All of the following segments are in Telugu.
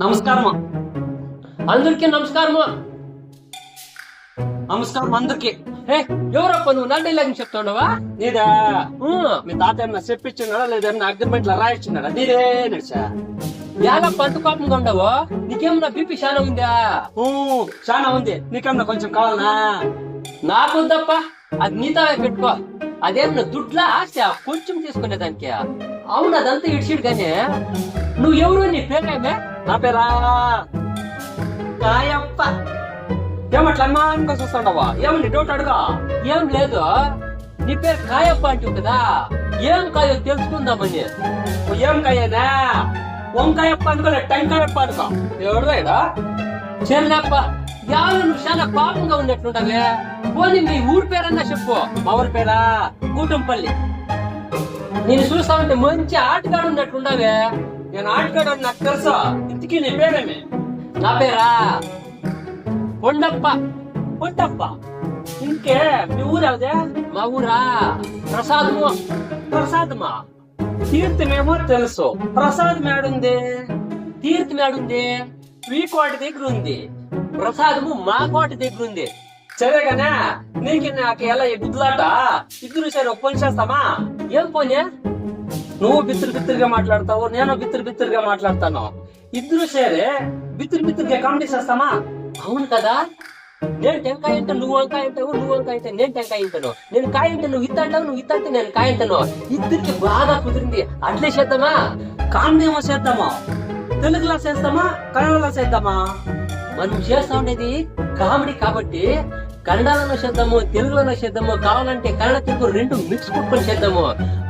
నమస్కారము. అందరికీ నమస్కారము. నమస్కారం అందరికి. ఎవరప్ప నువ్వు నా డైలాగ్ చెప్తాడవా? నీదా మీ తాత ఏమన్నా చెప్పించున్నాడా లేదన్నా అగ్రిమెంట్ లో రాయించున్నాడా? నీదే నడిచా ఎలా పంట కోపంగా ఉండవు? నీకేమన్నా బీపీ చాలా ఉందా? చాలా ఉంది. నీకేమన్నా కొంచెం కావాలనా? నాకు తప్ప అది నీతావే పెట్టుకో. అదేమన్నా దుడ్లా ఆశ కొంచెం తీసుకునేదానికి. అవును అదంతా ఇడిచిడు కానీ నువ్వు ఎవరు? నీ పేరేమే? నా పేరా కాయప్ప. ఏమట్లా అనుమానంగా చూస్తాడవా? ఏమని డౌట్ అడుగా? ఏం లేదు, నీ పేరు కాయప్ప అంటావు కదా, ఏం కాయో తెలుసుకుందామని. ఏం కాయేదా? వంకాయప్ప అనుకోలే, టెంకాయప్ప అనుకో. ఎవరుదా? చెల్లెప్ప, యాలు నువ్వు చాలా కోపంగా ఉన్నట్లుంటావే. పోనీ మీ ఊరి పేరన్నా చెప్పు. మా ఊరి పేరా కూటంపల్లి. నేను చూస్తా ఉంటే మంచి ఆటగాడు ఉన్నట్లుండవే. నేను ఆటగాడు నాకు తెలుసా. ఇంతకీ నీ పేరేమి? నా పేరా కొండప్ప. పుట్టప్ప. ఇంకే మీ ఊరేదే? మా ఊరా ప్రసాదము. ప్రసాదమా? తీర్థమేమో తెలుసు, ప్రసాదం ఏడుంది? తీర్థం ఏడుంది? వీకోటి దగ్గర ఉంది. ప్రసాదము మా కోట దగ్గర ఉంది. సరేగానే నీకు నాకు ఎలా ఈ గుద్దులాట? ఇద్దరు సరే ఒక పని చేస్తామా? ఏం పోనీ? నువ్వు బిత్తురు బిత్తురుగా మాట్లాడతావు, నేను బిత్తురు బిత్తురుగా మాట్లాడతాను. ఇద్దరు సరే బిత్తురు బిత్తురుగా కామెడీ చేస్తామా? అవును కదా, నేను టెంకాయ అంటే నువ్వు వంకాయ అంటావు, నువ్వు వంకాయ అంటే నేను టెంకాయ అంటాను, నేను కాయ అంటే నువ్వు ఇత్త అంటావు, నువ్వు ఇత్త అంటే నేను కాయ అంటాను. ఇద్దరికి బాగా కుదిరింది. అట్లే చేద్దామా? కామెడీ ఏమో చేద్దామా? తెలుగులో చేస్తామా కన్నడలో చేద్దామా? మనం చేస్తా ఉండేది కామెడీ కాబట్టి కన్నడలోనో చేద్దాము, తెలుగులోనో చేద్దాము, కావాలంటే కన్నడ తెలుగు రెండు మిక్స్ కొట్టుకొని చేద్దాము.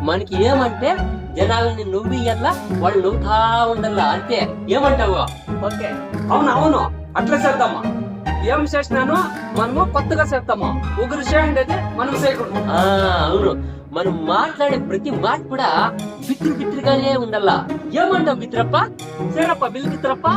మనకి ఏమంటే జనాలని నవ్వియ్యల్లా, వాళ్ళు నవ్వుతా ఉండల్లా, అంతే. ఏమంటావు? ఓకే. అవును అవును, అట్లా చేద్దామా? ఏం చేసినాను మనము కొత్తగా చేద్దామా? ఒకరు చేయండి మనం చేయకూడదు. అవును, మనం మాట్లాడే ప్రతి మాట కూడా బిత్తురు బిత్తురుగానే ఉండల్లా. ఏమంటావు బిత్రప్ప? సరేప్ప బిల్లు బిత్రప్ప.